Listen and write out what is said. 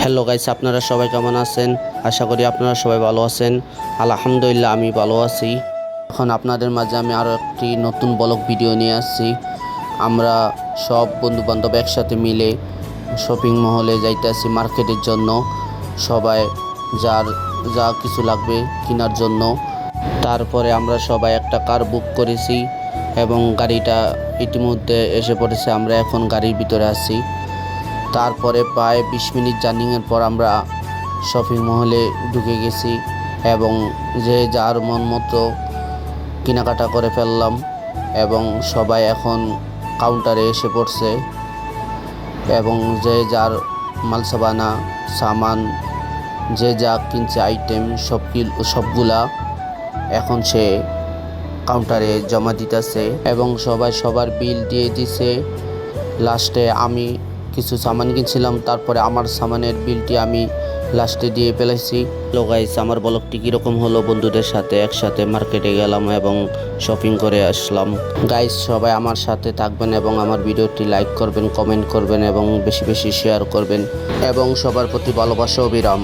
Hello guys, আপনারা সবাই কেমন আছেন? আশা করি আপনারা সবাই ভালো আছেন। আলহামদুলিল্লাহ আমি ভালো আছি। এখন আপনাদের মাঝে আমি আরও একটি নতুন ব্লগ ভিডিও নিয়ে আসছি। আমরা সব বন্ধুবান্ধব একসাথে মিলে শপিং মহলে যাইতেছি মার্কেটের জন্য। সবাই যার যা কিছু লাগবে কেনার জন্য। তারপরে আমরা সবাই একটা কার বুক করেছি এবং গাড়িটা ইতিমধ্যে এসে পড়েছে। আমরা এখন গাড়ির ভিতরে আছি। তারপরে প্রায় 20 মিনিট জার্নিংয়ের পর আমরা শপিং মহলে ঢুকে গেছি এবং যে যার মন মতো কেনাকাটা করে ফেললাম এবং সবাই এখন কাউন্টারে এসে পড়ছে এবং যে যার মালসাবানা সামান যে যা কিনছে আইটেম সবগুলা এখন সে কাউন্টারে জমা দিতেছে এবং সবাই সবার বিল দিয়ে দিছে। লাস্টে আমি কিছু সামান কিনছিলাম, তারপরে আমার সামানের বিলটি আমি লাস্টে দিয়ে ফেলেছি। হ্যালো গাইস, আমার ব্লগটি কীরকম হলো? বন্ধুদের সাথে একসাথে মার্কেটে গেলাম এবং শপিং করে আসলাম। গাইস, সবাই আমার সাথে থাকবেন এবং আমার ভিডিওটি লাইক করবেন, কমেন্ট করবেন এবং বেশি বেশি শেয়ার করবেন এবং সবার প্রতি ভালোবাসা ও বিরাম।